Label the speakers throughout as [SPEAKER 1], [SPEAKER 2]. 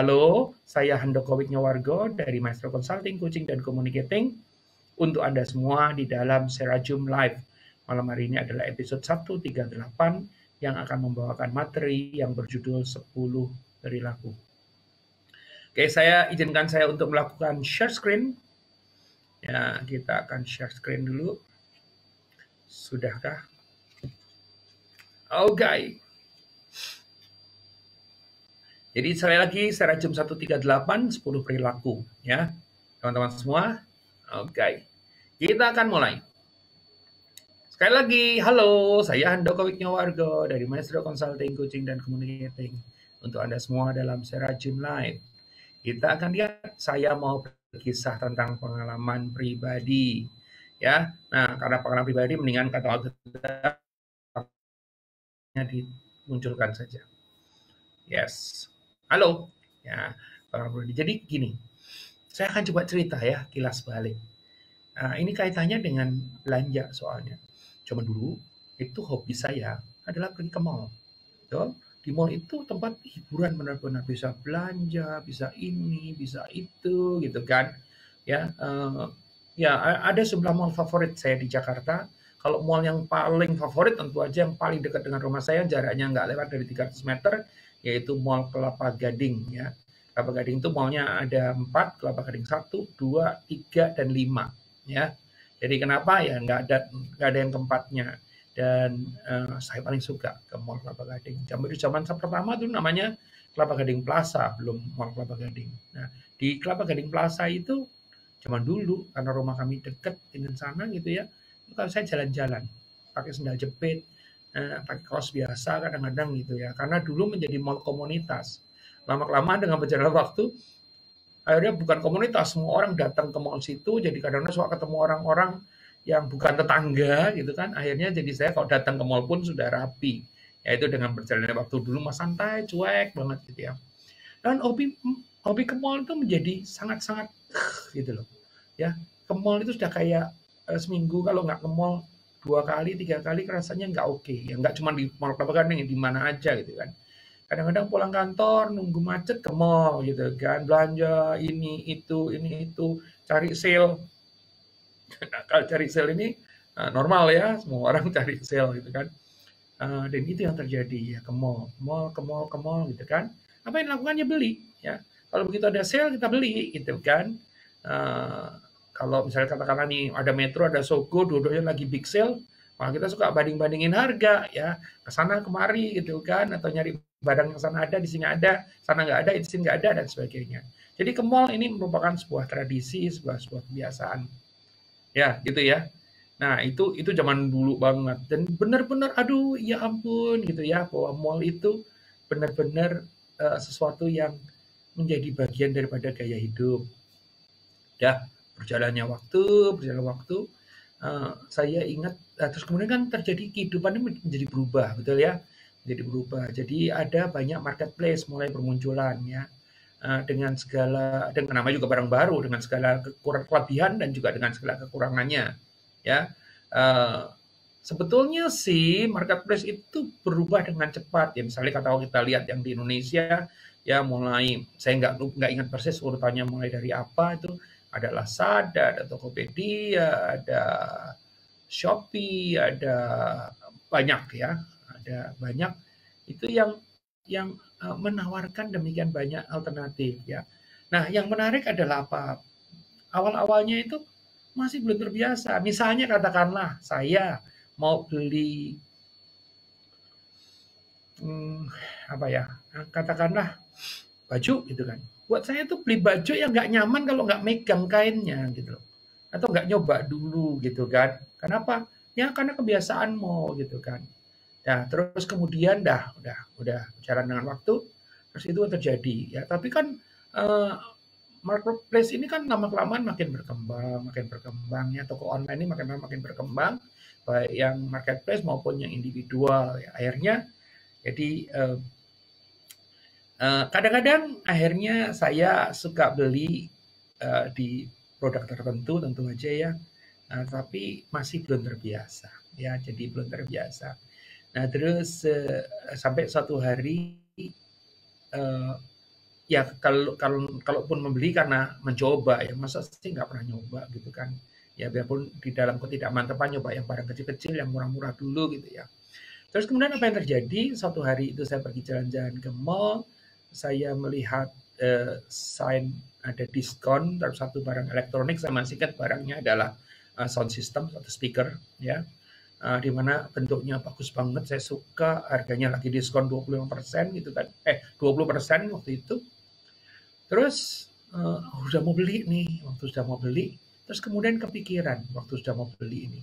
[SPEAKER 1] Halo, saya Handoko Wijnyowargo dari Maestro Consulting, Coaching, dan Communicating untuk Anda semua di dalam Serajum Live. Malam hari ini adalah episode 138 yang akan membawakan materi yang berjudul 10 perilaku. Oke, izinkan saya untuk melakukan share screen. Ya, kita akan share screen dulu. Sudahkah? Oke. Jadi sekali lagi Serajum 138, 10 perilaku. Ya, teman-teman semua. Oke. Kita akan mulai. Sekali lagi, halo, saya Handoko Wijnyowargo dari Maestro Consulting, Coaching, dan Communicating untuk Anda semua dalam Serajum Live. Kita akan lihat, saya mau berkisah tentang pengalaman pribadi. Ya, nah karena pengalaman pribadi mendingan kata dimunculkan saja. Yes, halo. Ya, pengalaman pribadi. Jadi gini, saya akan coba cerita ya, kilas balik. Nah, ini kaitannya dengan belanja soalnya. Zaman dulu itu hobi saya adalah pergi ke mall. Betul? Di mall itu tempat hiburan benar-benar, bisa belanja, bisa ini, bisa itu gitu kan. Ya, ya ada sebelah mall favorit saya di Jakarta. Kalau mall yang paling favorit tentu aja yang paling dekat dengan rumah saya, jaraknya nggak lewat dari 300 meter, yaitu Mall Kelapa Gading ya. Kelapa Gading itu mallnya ada 4, Kelapa Gading 1, 2, 3, dan 5 ya. Jadi kenapa ya nggak ada yang keempatnya. Dan saya paling suka ke Mall Kelapa Gading. Zaman pertama itu namanya Kelapa Gading Plaza, belum Mall Kelapa Gading. Nah, di Kelapa Gading Plaza itu zaman dulu karena rumah kami dekat dengan sana gitu ya. Kalau saya jalan-jalan pakai sendal jepit, pakai kaos biasa kadang-kadang gitu ya. Karena dulu menjadi mall komunitas. Lama-kelamaan dengan berjalannya waktu, akhirnya bukan komunitas, semua orang datang ke mall situ. Jadi kadang-kadang suka ketemu orang-orang yang bukan tetangga gitu kan. Akhirnya jadi saya kalau datang ke mall pun sudah rapi. Yaitu dengan berjalannya waktu dulu mas santai, cuek banget gitu ya. Dan hobi ke mall itu menjadi sangat-sangat gitu loh. Ya, ke mall itu sudah kayak seminggu kalau nggak ke mall 2 kali, 3 kali rasanya nggak oke. Ya nggak cuma di mall Kelapa Gading, di mana aja gitu kan. Kadang-kadang pulang kantor nunggu macet ke mall gitu kan, belanja ini itu, cari sale. Nah, kalau cari sale ini normal ya, semua orang cari sale gitu kan. Dan itu yang terjadi ya, ke mall, ke mall gitu kan. Apa yang dilakukannya beli ya. Kalau begitu ada sale kita beli gitu kan. Uh, Kalau misalnya katakanlah nih ada Metro, ada Sogo, dua-duanya lagi big sale, maka kita suka banding-bandingin harga ya, ke sana kemari gitu kan, atau nyari barang yang sana ada, di sini ada, sana nggak ada, di sini nggak ada, dan sebagainya. Jadi ke mall ini merupakan sebuah tradisi, sebuah kebiasaan. Ya, gitu ya. Nah, itu zaman dulu banget dan benar-benar aduh ya ampun gitu ya, bahwa mall itu benar-benar sesuatu yang menjadi bagian daripada gaya hidup. Ya, berjalan waktu, saya ingat, terus kemudian kan terjadi kehidupan ini menjadi berubah, betul ya? Menjadi berubah. Jadi ada banyak marketplace mulai bermunculan ya, dengan segala, dengan namanya juga barang baru, dengan segala kelebihan dan juga dengan segala kekurangannya, ya. Eh, Sebetulnya sih marketplace itu berubah dengan cepat ya. Misalnya kalau kita lihat yang di Indonesia ya, mulai saya nggak ingat persis urutannya mulai dari apa itu, ada Lazada, ada Tokopedia, ada Shopee, ada banyak ya, ada banyak itu yang menawarkan demikian banyak alternatif ya. Nah, yang menarik adalah apa? Awal-awalnya itu masih belum terbiasa. Misalnya katakanlah saya mau beli hmm, apa ya? Katakanlah baju gitu kan. Buat saya tuh beli baju yang nggak nyaman kalau nggak megang kainnya gitu loh. Atau nggak nyoba dulu gitu kan. Kenapa? Ya karena kebiasaan mau gitu kan. Nah, terus kemudian udah jalan dengan waktu, terus itu terjadi ya. Tapi kan eh, marketplace ini kan lama-kelamaan makin berkembang ya. Toko online ini makin lama makin berkembang, baik yang marketplace maupun yang individual ya. Akhirnya jadi kadang-kadang akhirnya saya suka beli di produk tertentu tentu aja ya, tapi masih belum terbiasa ya, jadi belum terbiasa. Nah terus sampai suatu hari, eee, ya kalaupun membeli karena mencoba ya, masa sih nggak pernah nyoba gitu kan. Ya biarpun di dalam ketidakmantapan nyoba yang barang kecil-kecil yang murah-murah dulu gitu ya. Terus kemudian apa yang terjadi? Suatu hari itu saya pergi jalan-jalan ke mall, saya melihat sign ada diskon terhadap satu barang elektronik. Saya masih ingat barangnya adalah sound system atau speaker ya. Di mana bentuknya bagus banget, saya suka, harganya lagi diskon 25% gitu kan. 20% waktu itu. Terus udah mau beli nih, waktu sudah mau beli, terus kemudian kepikiran waktu sudah mau beli ini.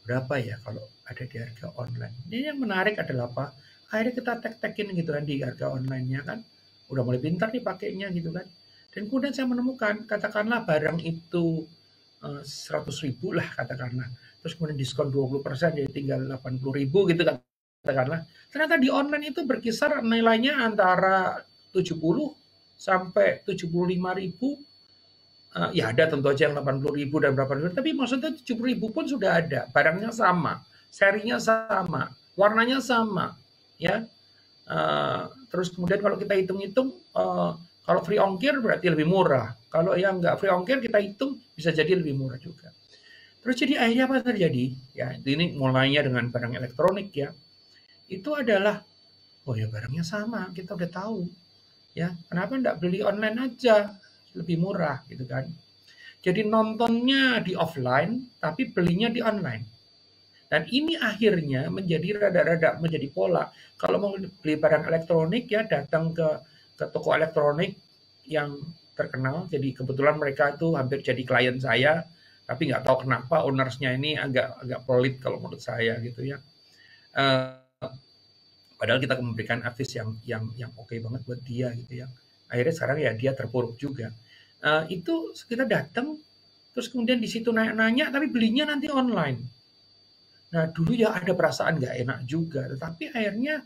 [SPEAKER 1] Berapa ya kalau ada di harga online. Ini yang menarik adalah apa? Akhirnya kita tek-tekin gitu kan di harga online-nya kan. Udah mulai pintar nih pakainya gitu kan. Dan kemudian saya menemukan, katakanlah barang itu 100.000 lah katakanlah. Terus kemudian diskon 20% jadi tinggal 80.000 gitu kan katakanlah. Ternyata di online itu berkisar nilainya antara 70 sampai 75.000. Ya ada tentu aja yang 80.000 dan berapa ribu, tapi maksudnya 70.000 pun sudah ada. Barangnya sama, serinya sama, warnanya sama, ya. Terus kemudian kalau kita hitung-hitung, kalau free ongkir berarti lebih murah. Kalau yang nggak free ongkir kita hitung bisa jadi lebih murah juga. Terus jadi akhirnya apa terjadi? Ya ini mulainya dengan barang elektronik ya. Itu adalah, oh ya barangnya sama, kita udah tahu. Ya, kenapa nggak beli online aja? Lebih murah gitu kan. Jadi nontonnya di offline, tapi belinya di online. Dan ini akhirnya menjadi rada-rada menjadi pola. Kalau mau beli barang elektronik ya datang ke toko elektronik yang terkenal. Jadi kebetulan mereka itu hampir jadi klien saya, tapi nggak tahu kenapa ownersnya ini agak pelit kalau menurut saya gitu ya. Padahal kita memberikan artis yang oke banget buat dia gitu ya. Akhirnya sekarang ya dia terpuruk juga. Itu kita datang, terus kemudian di situ nanya, tapi belinya nanti online. Nah dulu ya ada perasaan nggak enak juga, tetapi akhirnya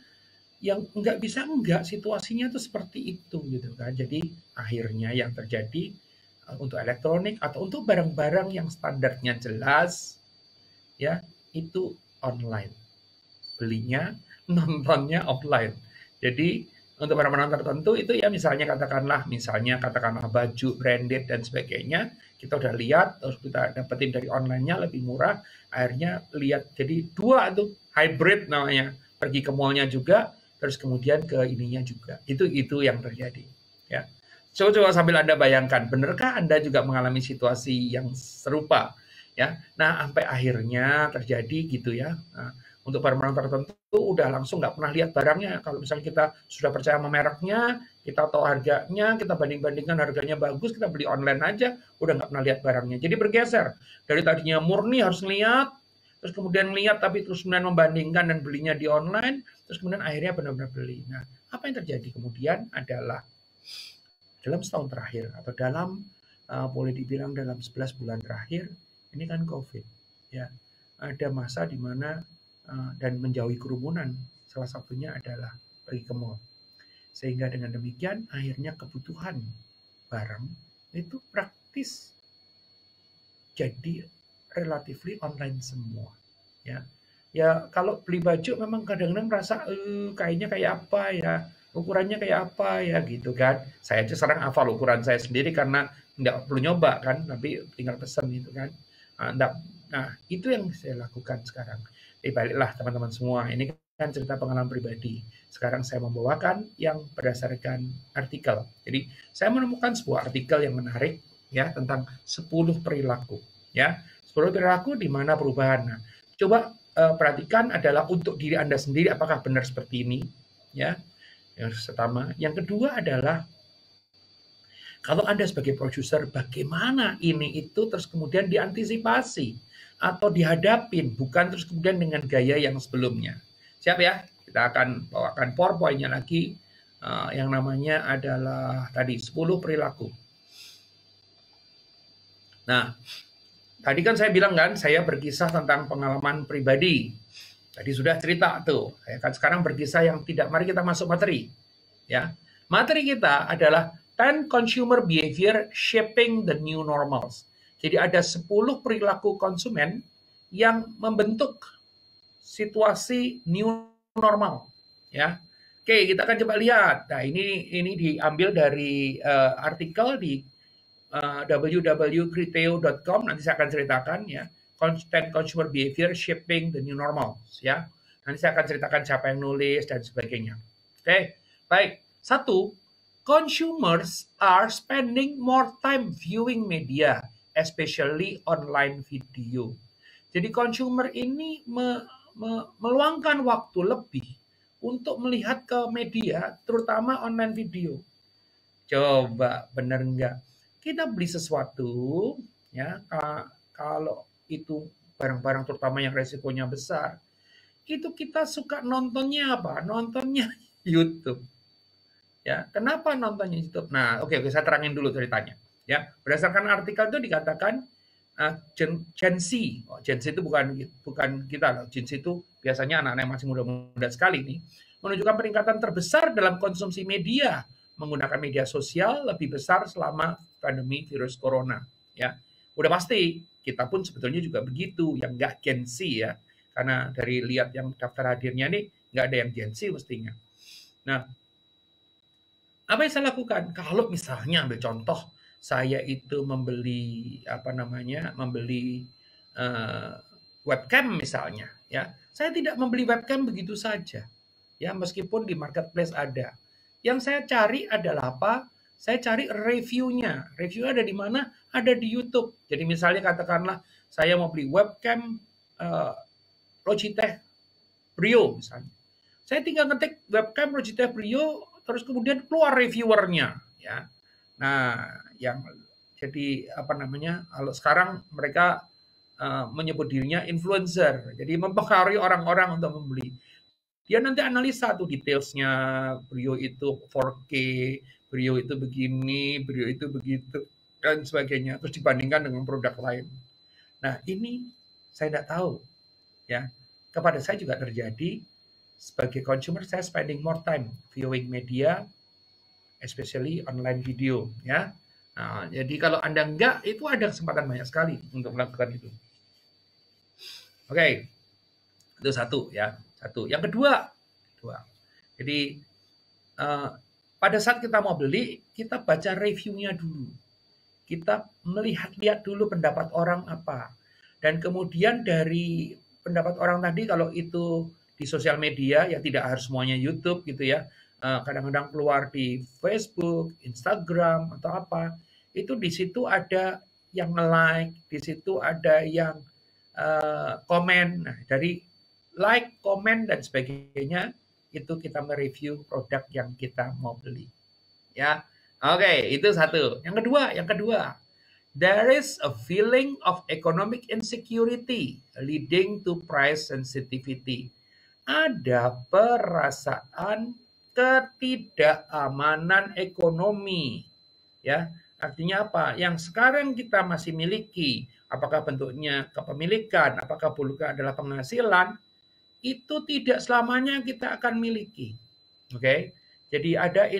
[SPEAKER 1] yang nggak bisa enggak, situasinya tuh seperti itu gitu kan. Jadi akhirnya yang terjadi untuk elektronik atau untuk barang-barang yang standarnya jelas, ya itu online. Belinya, nontonnya offline. Jadi untuk barang-barang tertentu itu ya misalnya katakanlah baju branded dan sebagainya, kita udah lihat terus kita dapetin dari online-nya lebih murah, akhirnya lihat jadi dua tuh hybrid namanya, pergi ke mall-nya juga terus kemudian ke ininya juga. Itu yang terjadi ya. Coba sambil Anda bayangkan, benarkah Anda juga mengalami situasi yang serupa ya? Nah, sampai akhirnya terjadi gitu ya. Nah, untuk barang-barang tertentu udah langsung nggak pernah lihat barangnya. Kalau misalnya kita sudah percaya sama mereknya, kita tahu harganya, kita banding-bandingkan harganya bagus, kita beli online aja, udah nggak pernah lihat barangnya. Jadi bergeser. Dari tadinya murni harus lihat, terus kemudian lihat tapi terus kemudian membandingkan dan belinya di online, terus kemudian akhirnya benar-benar beli. Nah, apa yang terjadi kemudian adalah dalam setahun terakhir atau dalam boleh dibilang dalam 11 bulan terakhir, ini kan COVID. Ya, ada masa di mana dan menjauhi kerumunan. Salah satunya adalah pergi ke mall. Sehingga dengan demikian akhirnya kebutuhan barang itu praktis jadi relatively online semua. Ya kalau beli baju memang kadang-kadang merasa kayaknya kayak apa ya, ukurannya kayak apa ya gitu kan. Saya aja sekarang hafal ukuran saya sendiri karena nggak perlu nyoba kan, tapi tinggal pesan gitu kan. Nah, itu yang saya lakukan sekarang. Baliklah teman-teman semua, ini kan cerita pengalaman pribadi. Sekarang saya membawakan yang berdasarkan artikel. Jadi saya menemukan sebuah artikel yang menarik ya tentang 10 perilaku ya. 10 perilaku di mana perubahan. Nah, coba perhatikan adalah untuk diri Anda sendiri apakah benar seperti ini ya. Yang pertama, yang kedua adalah kalau Anda sebagai produser bagaimana ini itu terus kemudian diantisipasi atau dihadapin, bukan terus kemudian dengan gaya yang sebelumnya. Siap ya? Kita akan bawakan PowerPoint-nya lagi yang namanya adalah tadi 10 perilaku. Nah, tadi kan saya bilang kan, saya berkisah tentang pengalaman pribadi. Tadi sudah cerita tuh. Saya kan sekarang berkisah yang tidak. Mari kita masuk materi. Ya, materi kita adalah 10 consumer behavior shaping the new normals. Jadi ada 10 perilaku konsumen yang membentuk situasi new normal. Ya, Oke, kita akan coba lihat. Nah, ini diambil dari artikel di www.criteo.com. Nanti saya akan ceritakan ya. Constant consumer behavior shaping the new normal ya. Nanti saya akan ceritakan siapa yang nulis dan sebagainya. Oke, baik. Satu, consumers are spending more time viewing media, especially online video. Jadi consumer ini meluangkan waktu lebih untuk melihat ke media, terutama online video. Coba benar nggak? Kita beli sesuatu, ya kalau itu barang-barang terutama yang resikonya besar, itu kita suka nontonnya apa? Nontonnya YouTube. Ya, kenapa nontonnya YouTube? Nah, oke, saya terangin dulu ceritanya. Ya, berdasarkan artikel itu dikatakan Gen Z. Oh, Gen Z itu bukan kita loh. Gen Z itu biasanya anak-anak yang masih muda-muda sekali nih, menunjukkan peningkatan terbesar dalam konsumsi media menggunakan media sosial lebih besar selama pandemi virus corona. Ya, udah pasti kita pun sebetulnya juga begitu, yang nggak Gen Z ya, karena dari lihat yang daftar hadirnya nih nggak ada yang Gen Z mestinya. Nah, apa yang saya lakukan? Kalau misalnya ambil contoh, saya itu membeli webcam misalnya, ya. Saya tidak membeli webcam begitu saja, ya meskipun di marketplace ada. Yang saya cari adalah apa? Saya cari reviewnya. Review ada di mana? Ada di YouTube. Jadi misalnya katakanlah saya mau beli webcam Logitech Brio misalnya. Saya tinggal ngetik webcam Logitech Brio, terus kemudian keluar reviewernya, ya. Nah, jadi kalau sekarang mereka menyebut dirinya influencer, jadi mempengaruhi orang-orang untuk membeli. Dia nanti analisa tuh detailsnya, Brio itu 4K, Brio itu begini, Brio itu begitu, dan sebagainya. Terus dibandingkan dengan produk lain. Nah, ini saya tidak tahu, ya. Kepada saya juga terjadi. Sebagai consumer, saya spending more time viewing media, especially online video, ya. Nah, jadi kalau Anda enggak, itu ada kesempatan banyak sekali untuk melakukan itu. Oke, itu satu ya. Satu. Yang kedua, jadi pada saat kita mau beli, kita baca reviewnya dulu. Kita melihat dulu pendapat orang apa. Dan kemudian dari pendapat orang tadi, kalau itu di sosial media, ya tidak harus semuanya YouTube gitu ya. Kadang-kadang keluar di Facebook, Instagram, atau apa. Itu di situ ada yang like, di situ ada yang komen. Nah, dari like, komen, dan sebagainya, itu kita mereview produk yang kita mau beli. Ya, oke, itu satu. Yang kedua, there is a feeling of economic insecurity leading to price sensitivity. Ada perasaan ketidakamanan ekonomi. Ya, artinya apa? Yang sekarang kita masih miliki, apakah bentuknya kepemilikan, apakah bentuknya adalah penghasilan, itu tidak selamanya kita akan miliki. Oke. Jadi ada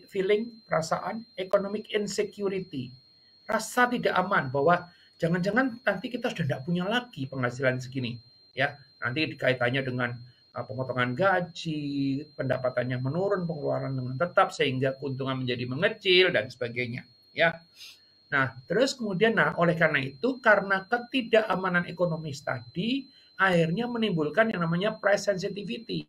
[SPEAKER 1] feeling, perasaan economic insecurity. Rasa tidak aman bahwa jangan-jangan nanti kita sudah tidak punya lagi penghasilan segini, ya. Nanti kaitannya dengan pemotongan gaji, pendapatannya menurun, pengeluaran dengan tetap sehingga keuntungan menjadi mengecil dan sebagainya, ya. Nah, terus kemudian oleh karena itu, karena ketidakamanan ekonomis tadi akhirnya menimbulkan yang namanya price sensitivity,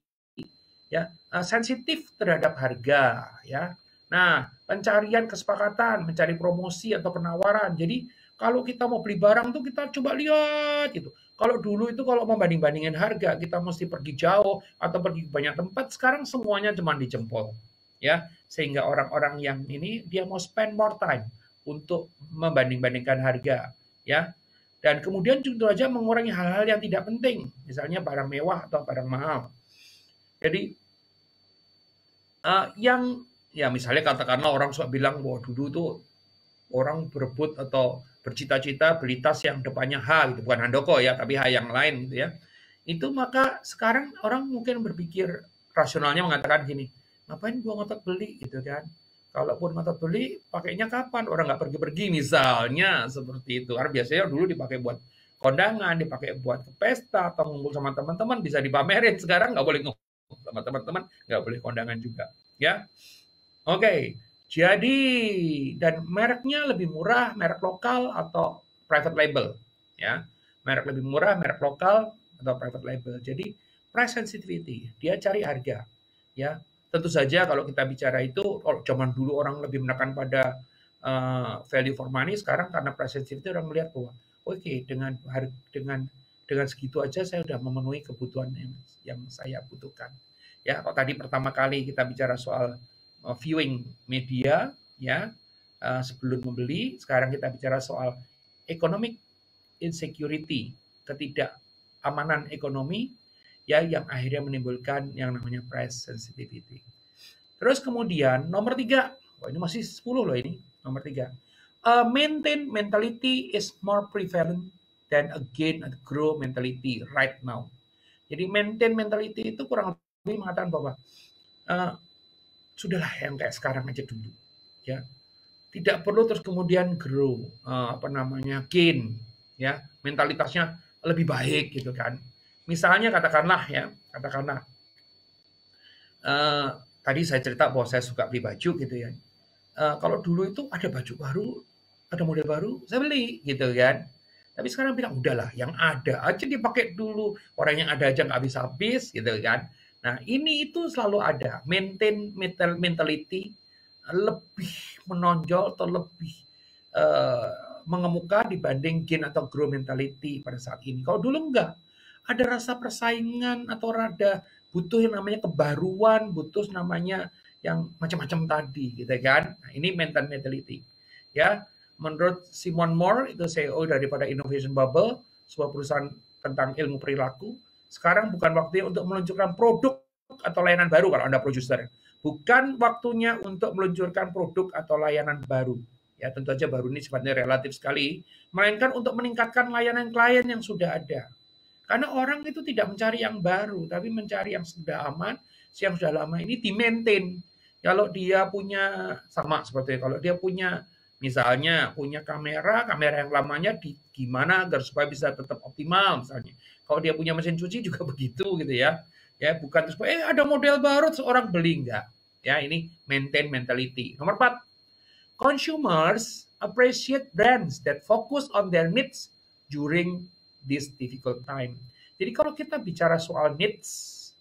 [SPEAKER 1] ya, sensitif terhadap harga, ya. Nah, pencarian kesepakatan, mencari promosi atau penawaran. Jadi kalau kita mau beli barang tuh kita coba lihat gitu. Kalau dulu itu kalau membanding-bandingin harga, kita mesti pergi jauh atau pergi ke banyak tempat. Sekarang semuanya cuma di jempol, ya. Sehingga orang-orang yang ini dia mau spend more time untuk membanding-bandingkan harga, ya. Dan kemudian tentu saja mengurangi hal-hal yang tidak penting, misalnya barang mewah atau barang mahal. Jadi ya misalnya katakanlah orang suka bilang bahwa dulu tuh orang berebut atau bercita-cita beli tas yang depannya H gitu, bukan Handoko ya, tapi H yang lain gitu ya. Itu maka sekarang orang mungkin berpikir rasionalnya mengatakan gini, ngapain gua ngotot beli gitu kan? Kalaupun ngotot beli, pakainya kapan? Orang nggak pergi-pergi misalnya seperti itu. Karena biasanya dulu dipakai buat kondangan, dipakai buat ke pesta atau ngumpul sama teman-teman bisa dipamerin. Sekarang nggak boleh sama teman-teman, nggak boleh kondangan juga, ya. Oke, jadi dan mereknya lebih murah, merek lokal atau private label, ya. Merek lebih murah, merek lokal atau private label. Jadi price sensitivity, dia cari harga, ya. Tentu saja kalau kita bicara itu, kalau zaman dulu orang lebih menekan pada value for money, sekarang karena price sensitivity orang melihat bahwa oke, dengan segitu aja saya sudah memenuhi kebutuhan yang saya butuhkan. Ya, kalau tadi pertama kali kita bicara soal viewing media, ya, sebelum membeli, sekarang kita bicara soal economic insecurity, ketidakamanan ekonomi, ya, yang akhirnya menimbulkan yang namanya price sensitivity. Terus kemudian nomor 3, wah ini masih 10 loh ini, nomor 3. Maintain mentality is more prevalent than a gain and grow mentality right now. Jadi maintain mentality itu kurang lebih mengatakan bahwa sudahlah yang kayak sekarang aja dulu, ya. Tidak perlu terus kemudian grow, gain, ya, mentalitasnya lebih baik gitu kan. Misalnya katakanlah tadi saya cerita bahwa saya suka beli baju gitu ya. Kalau dulu itu ada baju baru, ada model baru, saya beli gitu kan. Tapi sekarang bilang udahlah, yang ada aja dipakai dulu, orang yang ada aja nggak habis-habis gitu kan. Nah ini itu selalu ada, maintain mentality lebih menonjol atau lebih mengemuka dibanding gain atau grow mentality pada saat ini. Kalau dulu enggak, ada rasa persaingan atau rada butuh yang namanya kebaruan, butuh namanya yang macam-macam tadi, gitu kan? Nah, ini mental mentality, ya. Menurut Simon Moore, itu CEO daripada Innovation Bubble, sebuah perusahaan tentang ilmu perilaku, sekarang bukan waktunya untuk meluncurkan produk atau layanan baru kalau Anda produser. Bukan waktunya untuk meluncurkan produk atau layanan baru. Ya, tentu saja baru ini sifatnya relatif sekali, melainkan untuk meningkatkan layanan klien yang sudah ada. Karena orang itu tidak mencari yang baru, tapi mencari yang sudah aman, yang sudah lama ini di-maintain. Kalau dia punya, sama seperti kalau dia punya, misalnya punya kamera yang lamanya gimana agar supaya bisa tetap optimal misalnya. Kalau dia punya mesin cuci juga begitu gitu ya. Ya, bukan terus ada model baru seorang beli enggak. Ya, ini maintain mentality. Nomor 4, consumers appreciate brands that focus on their needs during this difficult time. Jadi kalau kita bicara soal needs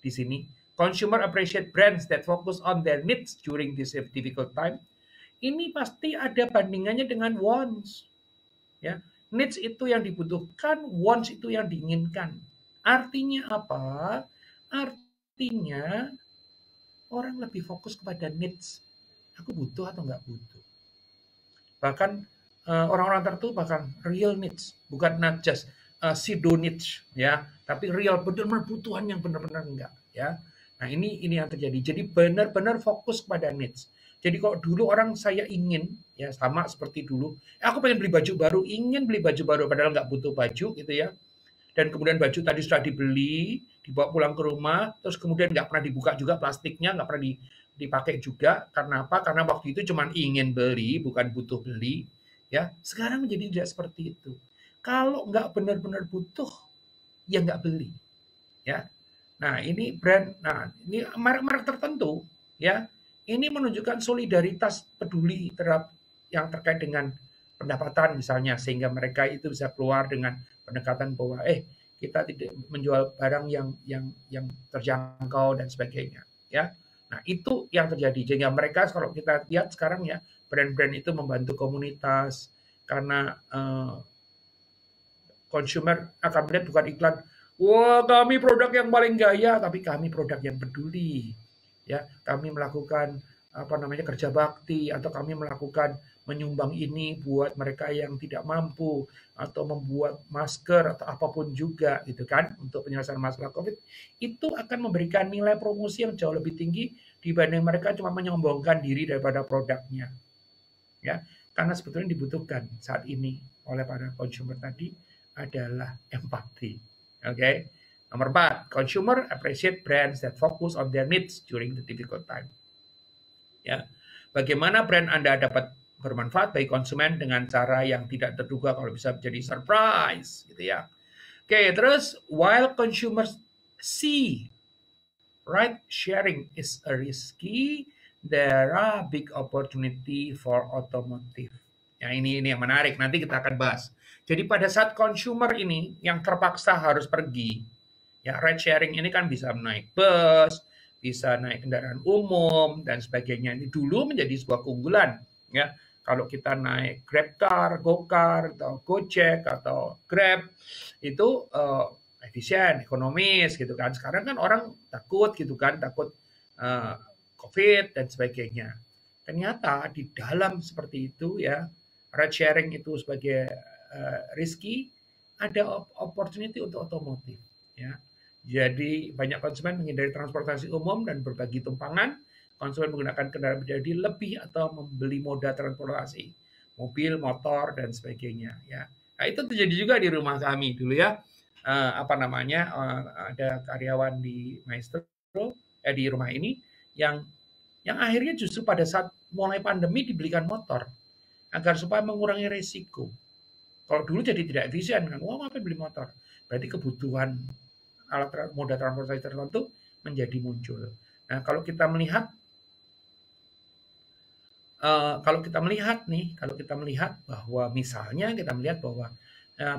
[SPEAKER 1] di sini, consumer appreciate brands that focus on their needs during this difficult time. Ini pasti ada bandingannya dengan wants. Ya, needs itu yang dibutuhkan, wants itu yang diinginkan. Artinya apa? Artinya orang lebih fokus kepada needs. Aku butuh atau nggak butuh. Bahkan orang-orang tertentu bahkan real needs, bukan not just pseudo needs, ya, tapi real benar-benar kebutuhan yang benar-benar enggak, ya. Nah ini yang terjadi. Jadi benar-benar fokus pada needs. Jadi kalau dulu orang saya ingin, ya sama seperti dulu, aku pengen beli baju baru, ingin beli baju baru, padahal nggak butuh baju gitu ya. Dan kemudian baju tadi sudah dibeli, dibawa pulang ke rumah, terus kemudian nggak pernah dibuka juga plastiknya, nggak pernah dipakai juga. Karena apa? Karena waktu itu cuma ingin beli, bukan butuh beli. Ya, sekarang menjadi tidak seperti itu. Kalau nggak benar-benar butuh, ya nggak beli. Ya, nah ini brand, nah ini merek-merek tertentu, ya, ini menunjukkan solidaritas peduli terhadap yang terkait dengan pendapatan misalnya, sehingga mereka itu bisa keluar dengan pendekatan bahwa kita tidak menjual barang yang terjangkau dan sebagainya, ya. Nah itu yang terjadi, sehingga mereka kalau kita lihat sekarang ya, brand-brand itu membantu komunitas karena consumer akan melihat bukan iklan, wah kami produk yang paling gaya, tapi kami produk yang peduli, ya. Kami melakukan kerja bakti, atau kami melakukan menyumbang ini buat mereka yang tidak mampu, atau membuat masker atau apapun juga gitu kan, untuk penyelesaian masalah COVID, itu akan memberikan nilai promosi yang jauh lebih tinggi dibanding mereka cuma menyombongkan diri daripada produknya, ya. Karena sebetulnya dibutuhkan saat ini oleh para consumer tadi adalah empati. Okay? Nomor 4, consumer appreciate brands that focus on their needs during the difficult time. Ya, bagaimana brand Anda dapat bermanfaat bagi konsumen dengan cara yang tidak terduga, kalau bisa menjadi surprise, gitu ya. Oke, terus while consumers see Ride sharing is a risky, there are big opportunity for automotive. Ya, ini yang menarik, nanti kita akan bahas. Jadi pada saat consumer ini yang terpaksa harus pergi, ya ride sharing ini kan bisa naik bus, bisa naik kendaraan umum dan sebagainya. Ini dulu menjadi sebuah keunggulan, ya. Kalau kita naik Grab Car, GoCar, atau Gojek atau Grab itu efisien, ekonomis gitu kan. Sekarang kan orang takut gitu kan, takut uh, COVID dan sebagainya. Ternyata di dalam seperti itu ya, ride sharing itu sebagai risky, ada opportunity untuk otomotif ya. Jadi banyak konsumen menghindari transportasi umum dan berbagi tumpangan. Konsumen menggunakan kendaraan pribadi lebih atau membeli moda transportasi, mobil, motor dan sebagainya ya. Nah, itu terjadi juga di rumah kami dulu ya. Apa namanya? Ada karyawan di Maestro di rumah ini yang akhirnya justru pada saat mulai pandemi dibelikan motor agar supaya mengurangi resiko. Kalau dulu jadi tidak efisien kan, wah ngapain beli motor? Berarti kebutuhan alat moda transportasi tertentu menjadi muncul. Nah, kalau kita melihat bahwa misalnya kita melihat bahwa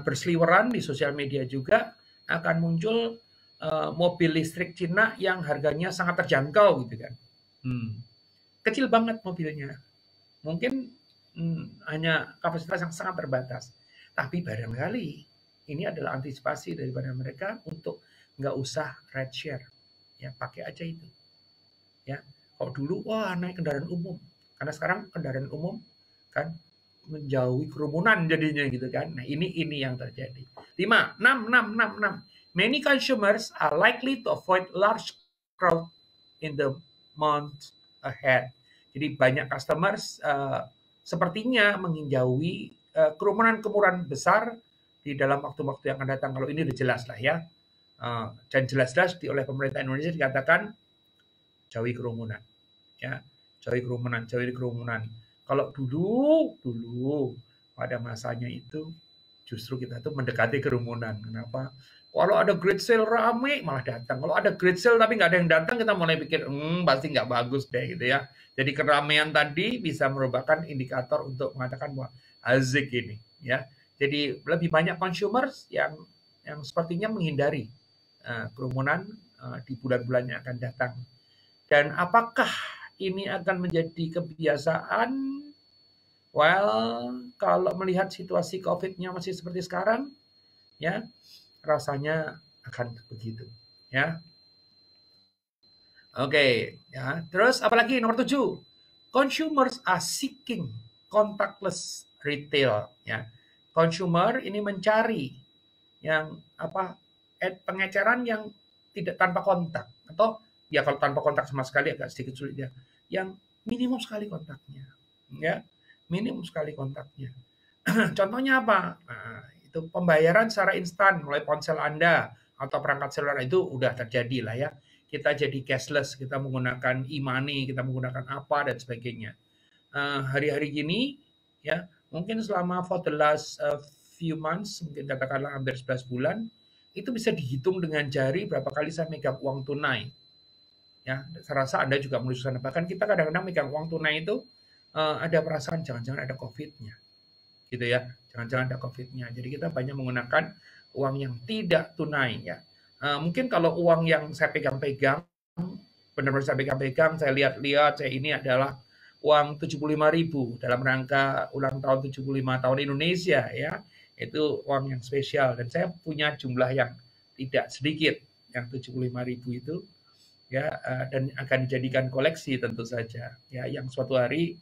[SPEAKER 1] berseliweran di sosial media juga akan muncul mobil listrik Cina yang harganya sangat terjangkau gitu kan. Kecil banget mobilnya. Mungkin hanya kapasitas yang sangat terbatas. Tapi barangkali ini adalah antisipasi daripada mereka untuk nggak usah ride share. Ya, pakai aja itu. Ya, kalau dulu wah naik kendaraan umum. Karena sekarang kendaraan umum kan menjauhi kerumunan jadinya gitu kan. Nah, ini yang terjadi. 5, 6. Many consumers are likely to avoid large crowd in the month ahead. Jadi banyak customers sepertinya menghindari kerumunan-kerumunan besar di dalam waktu-waktu yang akan datang. Kalau ini udah jelas lah ya. Dan jelas-jelas oleh pemerintah Indonesia dikatakan jauhi kerumunan. Ya, jauhi kerumunan. Kalau dulu pada masanya itu justru kita tuh mendekati kerumunan. Kenapa? Kalau ada great sale rame malah datang. Kalau ada great sale tapi nggak ada yang datang, kita mulai pikir, pasti nggak bagus deh gitu ya. Jadi keramaian tadi bisa merupakan indikator untuk mengatakan bahwa asik ini ya. Jadi lebih banyak consumers yang sepertinya menghindari kerumunan di bulan-bulan yang akan datang. Dan apakah ini akan menjadi kebiasaan? Well, kalau melihat situasi COVID-nya masih seperti sekarang, ya rasanya akan begitu, ya. Oke, ya. Terus apalagi nomor 7, consumers are seeking contactless retail, ya. Consumer ini mencari yang pengeceran yang tidak tanpa kontak atau ya kalau tanpa kontak sama sekali agak sedikit sulit ya. Yang minimum sekali kontaknya, ya. Minimum sekali kontaknya. Contohnya apa? Nah, itu pembayaran secara instan mulai ponsel Anda atau perangkat seluler itu udah terjadi lah ya. Kita jadi cashless, kita menggunakan e-money, kita menggunakan apa dan sebagainya. Hari-hari gini ya, mungkin selama for the last few months, mungkin katakanlah hampir 11 bulan, itu bisa dihitung dengan jari berapa kali saya megang uang tunai. Ya, saya rasa Anda juga menuju sana. Bahkan kita kadang-kadang megang uang tunai itu ada perasaan jangan-jangan ada COVID-nya, gitu ya. Jangan-jangan ada COVID-nya. Jadi kita banyak menggunakan uang yang tidak tunai ya. Mungkin kalau uang yang saya pegang-pegang, benar-benar saya pegang-pegang, saya lihat-lihat, ini adalah uang 75.000 dalam rangka ulang tahun 75 tahun Indonesia ya. Itu uang yang spesial dan saya punya jumlah yang tidak sedikit, yang 75.000 itu ya, dan akan dijadikan koleksi tentu saja ya, yang suatu hari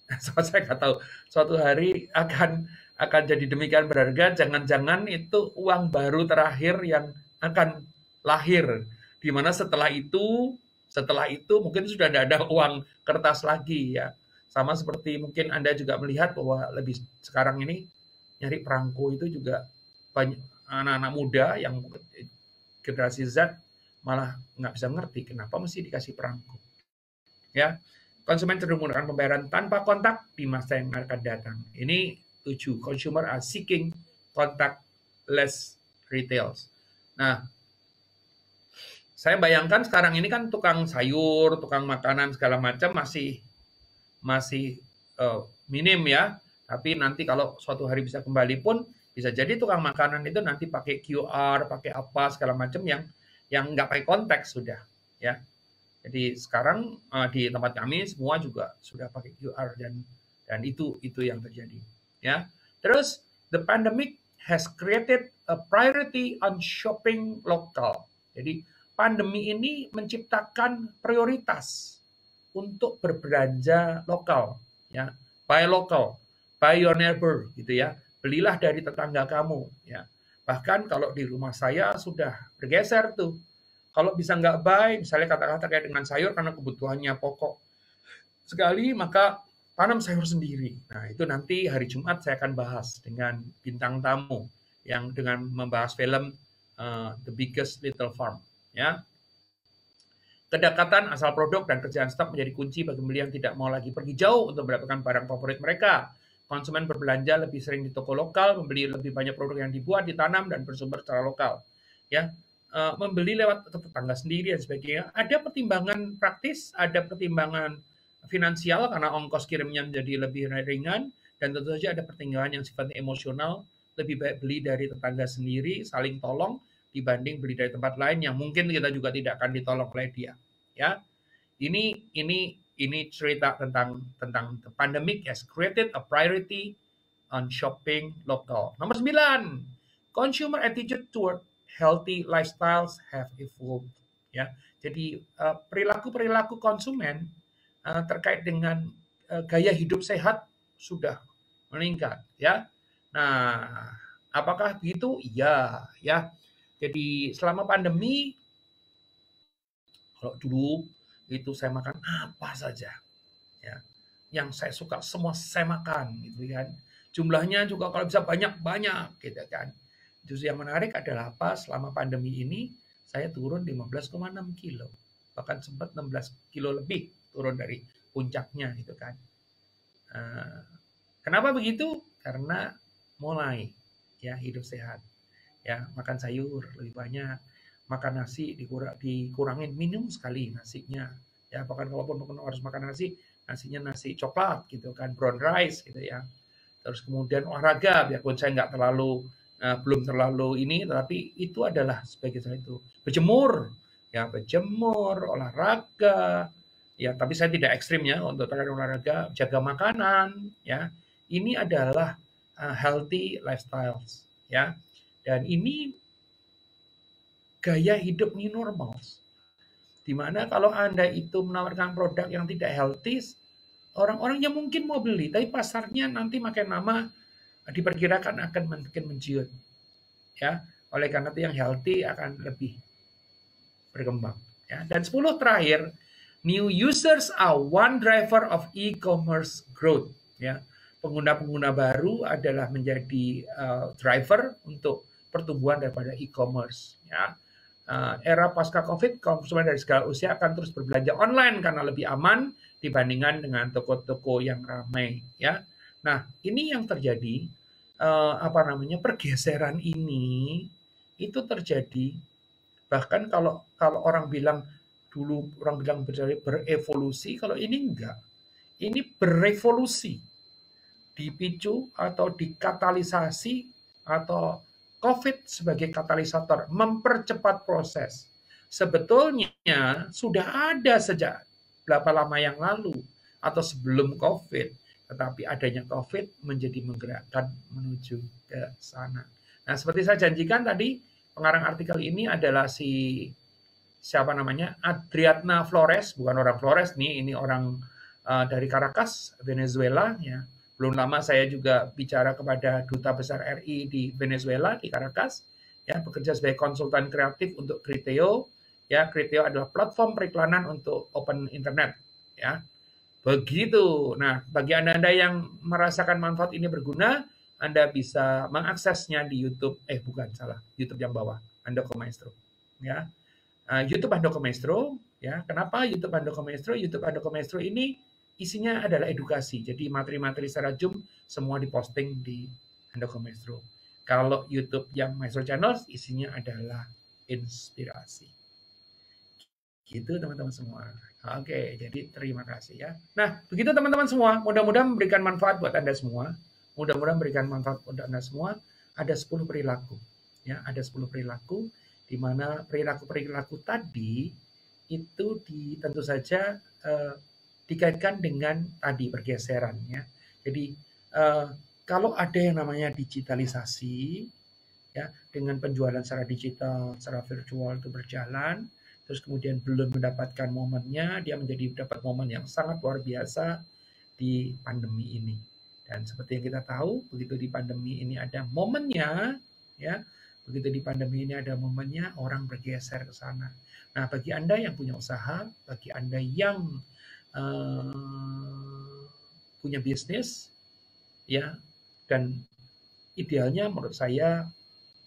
[SPEAKER 1] saya nggak tahu suatu hari akan jadi demikian berharga. Jangan-jangan itu uang baru terakhir yang akan lahir, di mana setelah itu mungkin sudah tidak ada uang kertas lagi ya. Sama seperti mungkin Anda juga melihat bahwa lebih sekarang ini nyari perangko itu juga banyak anak-anak muda yang generasi Z malah nggak bisa ngerti kenapa mesti dikasih perangko ya. Konsumen cenderung menggunakan pembayaran tanpa kontak di masa yang akan datang. Ini 7, consumer are seeking contactless retails. Nah, Saya bayangkan sekarang ini kan tukang sayur, tukang makanan segala macam masih minim ya. Tapi nanti kalau suatu hari bisa kembali pun bisa jadi tukang makanan itu nanti pakai QR, pakai apa segala macam yang nggak pakai konteks sudah ya. Jadi sekarang di tempat kami semua juga sudah pakai QR dan itu yang terjadi ya. Terus the pandemic has created a priority on shopping local. Jadi pandemi ini menciptakan prioritas untuk berbelanja lokal ya, buy local, buy your neighbor gitu ya, belilah dari tetangga kamu ya. Bahkan kalau di rumah saya sudah bergeser tuh, kalau bisa nggak buy misalnya kata-kata kayak dengan sayur karena kebutuhannya pokok sekali, maka tanam sayur sendiri. Nah itu nanti hari Jumat saya akan bahas dengan bintang tamu yang dengan membahas film The Biggest Little Farm ya. Kedekatan asal produk dan kerjaan staf menjadi kunci bagi pembeli yang tidak mau lagi pergi jauh untuk mendapatkan barang favorit mereka. Konsumen berbelanja lebih sering di toko lokal, membeli lebih banyak produk yang dibuat, ditanam, dan bersumber secara lokal. Ya, membeli lewat tetangga sendiri dan sebagainya. Ada pertimbangan praktis, ada pertimbangan finansial karena ongkos kirimnya menjadi lebih ringan, dan tentu saja ada pertimbangan yang sifatnya emosional. Lebih baik beli dari tetangga sendiri, saling tolong, dibanding beli dari tempat lain yang mungkin kita juga tidak akan ditolong oleh dia. Ya, ini cerita tentang the pandemic has created a priority on shopping local. Nomor 9, consumer attitude toward healthy lifestyles have evolved. Ya, jadi perilaku-perilaku konsumen terkait dengan gaya hidup sehat sudah meningkat. Ya, nah apakah begitu? Iya, ya. Jadi selama pandemi, kalau dulu itu saya makan apa saja, ya, yang saya suka semua saya makan, gitu kan. Jumlahnya juga kalau bisa banyak-banyak, gitu kan. Justru yang menarik adalah apa? Selama pandemi ini saya turun 15,6 kilo, bahkan sempat 16 kilo lebih turun dari puncaknya, gitu kan. Kenapa begitu? Karena mulai ya hidup sehat. Ya, makan sayur lebih banyak, makan nasi dikurangin, minum sekali nasinya. Ya, bahkan kalaupun harus makan nasi, nasinya nasi coklat gitu kan, brown rice gitu ya. Terus kemudian olahraga, biarpun saya nggak terlalu belum terlalu ini, tapi itu adalah sebagai salah itu. Berjemur, ya berjemur, olahraga, ya tapi saya tidak ekstrim ya untuk terkait olahraga, jaga makanan, ya. Ini adalah healthy lifestyles, ya. Dan ini gaya hidup new normal. Di mana kalau Anda itu menawarkan produk yang tidak healthy, orang-orang yang mungkin mau beli, tapi pasarnya nanti makin lama diperkirakan akan makin menjiut. Ya, oleh karena itu yang healthy akan lebih berkembang. Ya. Dan 10 terakhir, new users are one driver of e-commerce growth. Ya, pengguna-pengguna baru adalah menjadi driver untuk pertumbuhan daripada e-commerce. Ya. Era pasca COVID, konsumen dari segala usia akan terus berbelanja online karena lebih aman dibandingkan dengan toko-toko yang ramai. Ya, nah ini yang terjadi pergeseran ini itu terjadi. Bahkan kalau orang bilang dulu orang bilang berevolusi, kalau ini enggak, ini berevolusi, dipicu atau dikatalisasi atau COVID sebagai katalisator mempercepat proses. Sebetulnya sudah ada sejak berapa lama yang lalu atau sebelum COVID, tetapi adanya COVID menjadi menggerakkan menuju ke sana. Nah, seperti saya janjikan tadi, pengarang artikel ini adalah siapa namanya? Adriana Flores, bukan orang Flores nih, ini orang dari Caracas, Venezuela ya. Belum lama saya juga bicara kepada Duta Besar RI di Venezuela, di Caracas, ya, bekerja sebagai konsultan kreatif untuk Criteo. Ya, Criteo adalah platform periklanan untuk open internet, ya. Begitu. Nah, bagi Anda yang merasakan manfaat ini berguna, Anda bisa mengaksesnya di YouTube. Bukan, salah. YouTube yang bawah, Handoko Maestro. Ya. YouTube Handoko Maestro, ya. Kenapa YouTube Handoko Maestro? YouTube Handoko Maestro ini isinya adalah edukasi. Jadi materi-materi secara Zoom semua diposting di Handoko Maestro. Kalau YouTube yang Maestro Channel isinya adalah inspirasi. Gitu teman-teman semua. Oke, jadi terima kasih ya. Nah, begitu teman-teman semua. Mudah-mudahan memberikan manfaat buat Anda semua. Mudah-mudahan memberikan manfaat buat Anda semua. Ada 10 perilaku. Ya, ada 10 perilaku di mana perilaku-perilaku tadi itu tentu saja dikaitkan dengan tadi pergeseran ya. Jadi kalau ada yang namanya digitalisasi ya, dengan penjualan secara digital, secara virtual itu berjalan, terus kemudian belum mendapatkan momennya, dia dapat momen yang sangat luar biasa di pandemi ini. Dan seperti yang kita tahu, begitu di pandemi ini ada momennya, ya, begitu di pandemi ini ada momennya, orang bergeser ke sana. Nah, bagi Anda yang punya usaha, bagi Anda yang punya bisnis, ya, dan idealnya menurut saya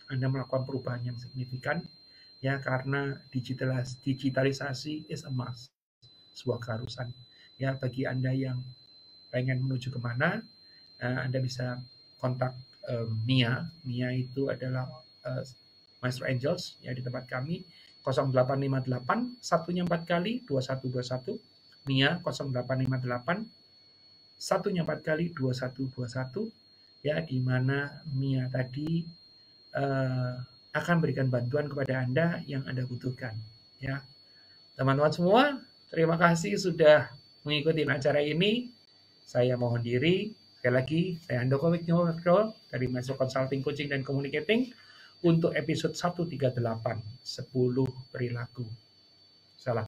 [SPEAKER 1] Anda melakukan perubahan yang signifikan, ya, karena digitalisasi is a must, sebuah keharusan. Ya, bagi Anda yang pengen menuju kemana, Anda bisa kontak Mia. Mia itu adalah Maestro Angels ya di tempat kami 0858 satunya 4 kali 2121. Mia 0858 satunya 4 kali 2121 ya, di mana Mia tadi akan berikan bantuan kepada Anda yang Anda butuhkan ya. Teman-teman semua, terima kasih sudah mengikuti acara ini. Saya mohon diri. Sekali lagi, saya Andoko Wignoro dari Maestro Consulting, Coaching, dan Communicating untuk episode 138, 10 perilaku. Salam.